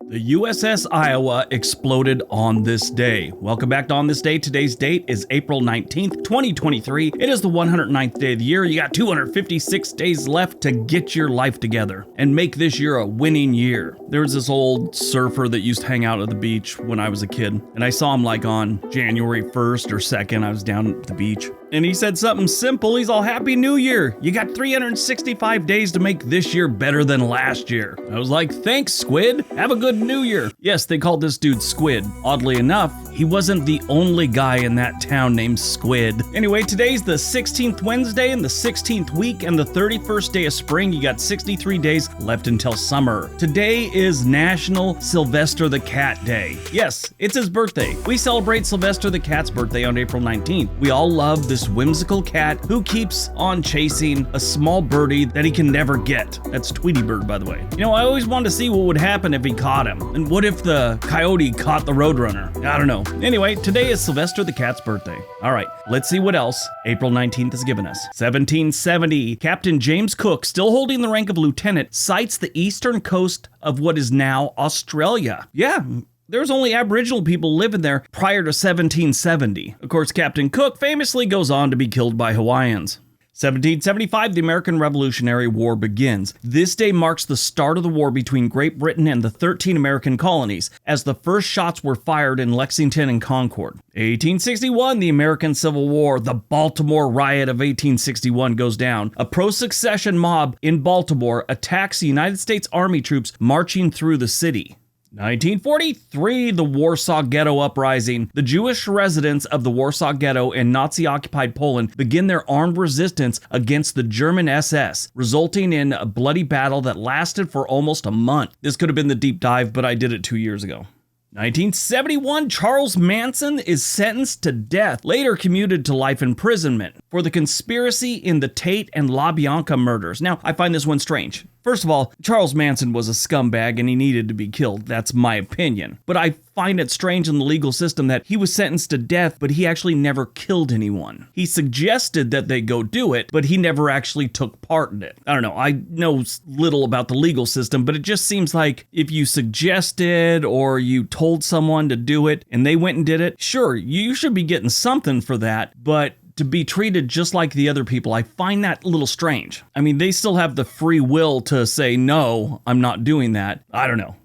The USS Iowa exploded on this day. Welcome back to On This Day. Today's date is April 19th, 2023. It is the 109th day of the year. You got 256 days left to get your life together and make this year a winning year. There was this old surfer that used to hang out at the beach when I was a kid, and I saw him like on January 1st or 2nd. I was down at the beach. And he said something simple. He's all, Happy New Year. You got 365 days to make this year better than last year. I was like, thanks, Squid. Have a good New Year. Yes, they called this dude Squid. Oddly enough, he wasn't the only guy in that town named Squid. Anyway, today's the 16th Wednesday in the 16th week and the 31st day of spring. You got 63 days left until summer. Today is National Sylvester the Cat Day. Yes, it's his birthday. We celebrate Sylvester the Cat's birthday on April 19th. We all love this whimsical cat who keeps on chasing a small birdie that he can never get. That's Tweety Bird, by the way. You know, I always wanted to see what would happen if he caught him. And what if the coyote caught the roadrunner? I don't know. Anyway, today is Sylvester the Cat's birthday. All right, let's see what else April 19th has given us. 1770, Captain James Cook, still holding the rank of lieutenant, sights the eastern coast of what is now Australia. Yeah. There's only Aboriginal people living there prior to 1770. Of course, Captain Cook famously goes on to be killed by Hawaiians. 1775, the American Revolutionary War begins. This day marks the start of the war between Great Britain and the 13 American colonies, as the first shots were fired in Lexington and Concord. 1861, the American Civil War, the Baltimore Riot of 1861 goes down. A pro-succession mob in Baltimore attacks the United States Army troops marching through the city. 1943, the Warsaw Ghetto Uprising. The Jewish residents of the Warsaw Ghetto in Nazi-occupied Poland begin their armed resistance against the German SS, resulting in a bloody battle that lasted for almost a month. This could have been the deep dive, but I did it 2 years ago. 1971, Charles Manson is sentenced to death, later commuted to life imprisonment, for the conspiracy in the Tate and LaBianca murders. Now, I find this one strange. First of all, Charles Manson was a scumbag and he needed to be killed. That's my opinion. But I find it strange in the legal system that he was sentenced to death, but he actually never killed anyone. He suggested that they go do it, but he never actually took part in it. I don't know. I know little about the legal system, but it just seems like if you suggested or you told someone to do it and they went and did it, sure, you should be getting something for that, but to be treated just like the other people, I find that a little strange. I mean, they still have the free will to say, no, I'm not doing that. I don't know.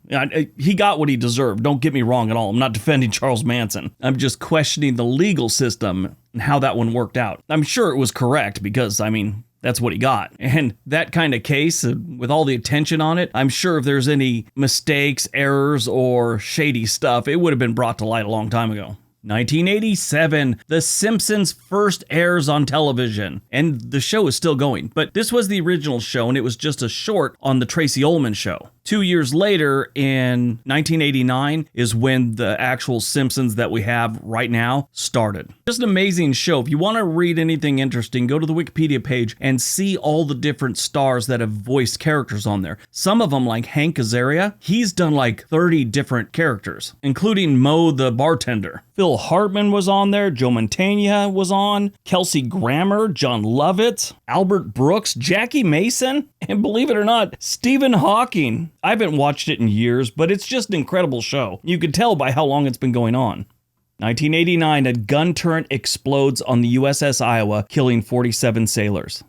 He got what he deserved. Don't get me wrong at all. I'm not defending Charles Manson. I'm just questioning the legal system and how that one worked out. I'm sure it was correct because, I mean, that's what he got. And that kind of case, with all the attention on it, I'm sure if there's any mistakes, errors, or shady stuff, it would have been brought to light a long time ago. 1987, The Simpsons first airs on television, and the show is still going. But this was the original show, and it was just a short on the Tracy Ullman Show. 2 years later, in 1989, is when the actual Simpsons that we have right now started. Just an amazing show. If you want to read anything interesting, go to the Wikipedia page and see all the different stars that have voiced characters on there. Some of them, like Hank Azaria, he's done like 30 different characters, including Mo the bartender. Phil Hartman was on there, Joe Mantegna was on, Kelsey Grammer, John Lovitz, Albert Brooks, Jackie Mason, and believe it or not, Stephen Hawking. I haven't watched it in years, but it's just an incredible show. You can tell by how long it's been going on. 1989, a gun turret explodes on the USS Iowa, killing 47 sailors.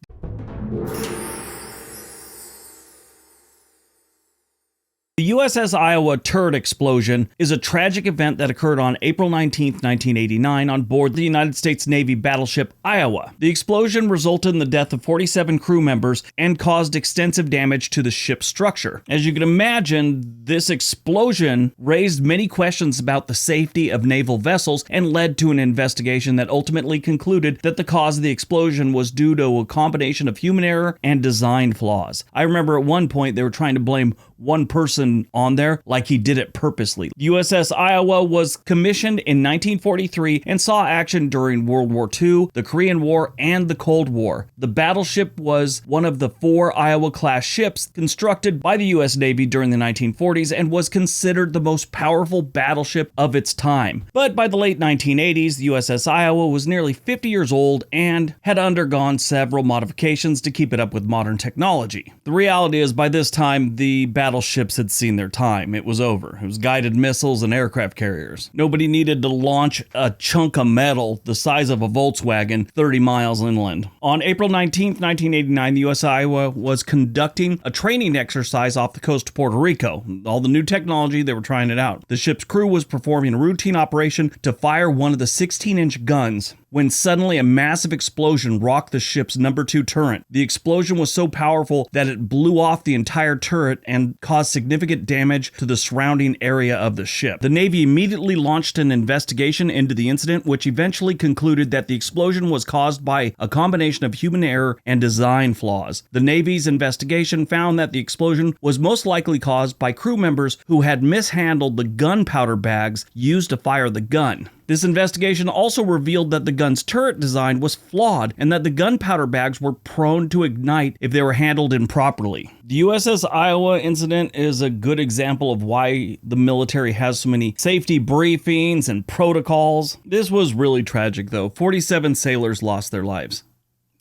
The USS Iowa turret explosion is a tragic event that occurred on April 19, 1989 on board the United States Navy battleship Iowa. The explosion resulted in the death of 47 crew members and caused extensive damage to the ship's structure. As you can imagine, this explosion raised many questions about the safety of naval vessels and led to an investigation that ultimately concluded that the cause of the explosion was due to a combination of human error and design flaws. I remember at one point they were trying to blame one person on there like he did it purposely. USS Iowa was commissioned in 1943 and saw action during World War II, the Korean War, and the Cold War. The battleship was one of the 4 Iowa-class ships constructed by the U.S. Navy during the 1940s and was considered the most powerful battleship of its time. But by the late 1980s, the USS Iowa was nearly 50 years old and had undergone several modifications to keep it up with modern technology. The reality is, by this time, the battleship battleships had seen their time. It was over. It was guided missiles and aircraft carriers. Nobody needed to launch a chunk of metal the size of a Volkswagen 30 miles inland. On April 19th, 1989, the USS Iowa was conducting a training exercise off the coast of Puerto Rico. All the new technology, they were trying it out. The ship's crew was performing a routine operation to fire one of the 16-inch guns when suddenly a massive explosion rocked the ship's number 2 turret. The explosion was so powerful that it blew off the entire turret and caused significant damage to the surrounding area of the ship. The Navy immediately launched an investigation into the incident, which eventually concluded that the explosion was caused by a combination of human error and design flaws. The Navy's investigation found that the explosion was most likely caused by crew members who had mishandled the gunpowder bags used to fire the gun. This investigation also revealed that the gun's turret design was flawed and that the gunpowder bags were prone to ignite if they were handled improperly. The USS Iowa incident is a good example of why the military has so many safety briefings and protocols. This was really tragic though. 47 sailors lost their lives.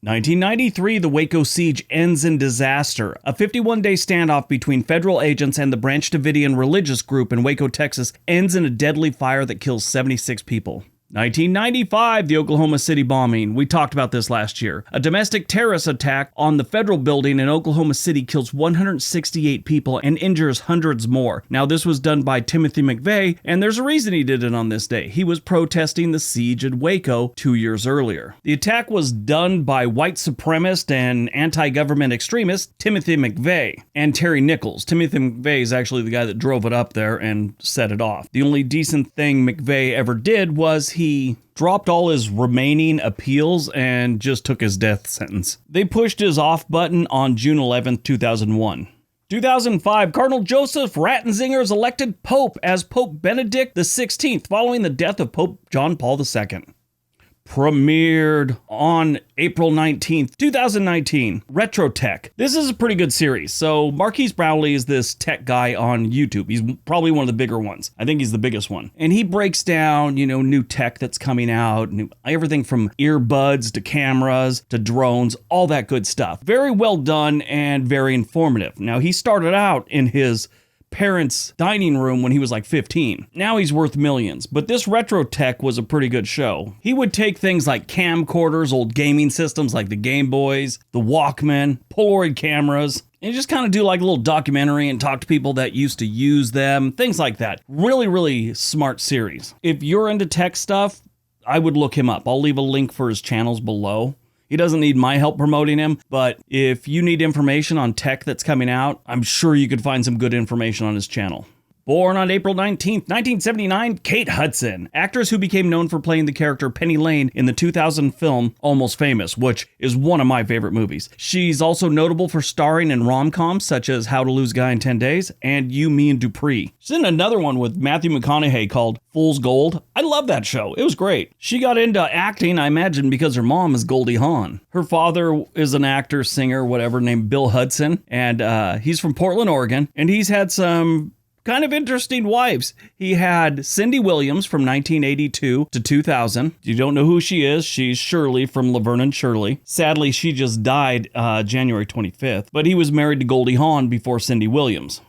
1993, the Waco siege ends in disaster. A 51-day standoff between federal agents and the Branch Davidian religious group in Waco, Texas ends in a deadly fire that kills 76 people. 1995, the Oklahoma City bombing. We talked about this last year. A domestic terrorist attack on the federal building in Oklahoma City kills 168 people and injures hundreds more. Now, this was done by Timothy McVeigh, and there's a reason he did it on this day. He was protesting the siege at Waco 2 years earlier. The attack was done by white supremacist and anti-government extremist Timothy McVeigh and Terry Nichols. Timothy McVeigh is actually the guy that drove it up there and set it off. The only decent thing McVeigh ever did was he dropped all his remaining appeals and just took his death sentence. They pushed his off button on June 11th, 2001. 2005, Cardinal Joseph Ratzinger is elected Pope as Pope Benedict XVI following the death of Pope John Paul II. Premiered on April 19th, 2019, Retro Tech. This is a pretty good series. So Marquise Brownlee is this tech guy on YouTube. He's probably one of the bigger ones. I think he's the biggest one. And he breaks down, new tech that's coming out, everything from earbuds to cameras to drones, all that good stuff. Very well done and very informative. Now, he started out in his parents' dining room when he was like 15. Now he's worth millions, but this Retro Tech was a pretty good show. He would take things like camcorders, old gaming systems like the Game Boys, the Walkman, Polaroid cameras, and just kind of do like a little documentary and talk to people that used to use them, things like that. Really, really smart series. If you're into tech stuff, I would look him up. I'll leave a link for his channels below. He doesn't need my help promoting him, but if you need information on tech that's coming out, I'm sure you could find some good information on his channel. Born on April 19th, 1979, Kate Hudson, actress who became known for playing the character Penny Lane in the 2000 film Almost Famous, which is one of my favorite movies. She's also notable for starring in rom-coms such as How to Lose a Guy in 10 Days and You, Me, and Dupree. She's in another one with Matthew McConaughey called Fool's Gold. I love that show. It was great. She got into acting, I imagine, because her mom is Goldie Hawn. Her father is an actor, singer, whatever, named Bill Hudson, and he's from Portland, Oregon, and he's had some kind of interesting wives. He had Cindy Williams from 1982 to 2000. You don't know who she is. She's Shirley from Laverne and Shirley. Sadly, she just died January 25th, but he was married to Goldie Hawn before Cindy Williams.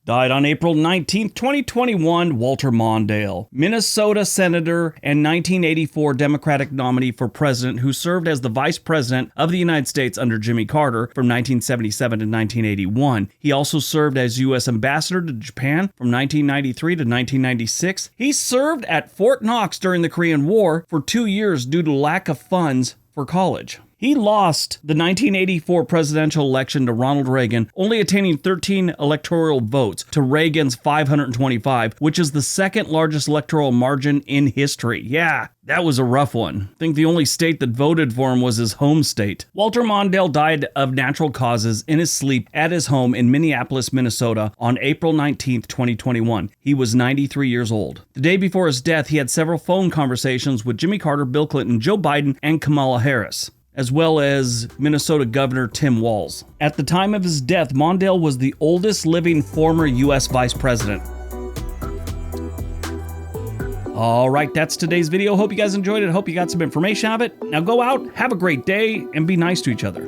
Died on April 19th, 2021, Walter Mondale, Minnesota Senator and 1984 Democratic nominee for president who served as the Vice President of the United States under Jimmy Carter from 1977 to 1981. He also served as U.S. Ambassador to Japan from 1993 to 1996. He served at Fort Knox during the Korean War for 2 years due to lack of funds for college. He lost the 1984 presidential election to Ronald Reagan, only attaining 13 electoral votes to Reagan's 525, which is the second largest electoral margin in history. Yeah, that was a rough one. I think the only state that voted for him was his home state. Walter Mondale died of natural causes in his sleep at his home in Minneapolis, Minnesota on April 19th, 2021. He was 93 years old. The day before his death, he had several phone conversations with Jimmy Carter, Bill Clinton, Joe Biden, and Kamala Harris, as well as Minnesota Governor Tim Walz. At the time of his death, Mondale was the oldest living former U.S. Vice President. All right, that's today's video. Hope you guys enjoyed it. Hope you got some information out of it. Now go out, have a great day, and be nice to each other.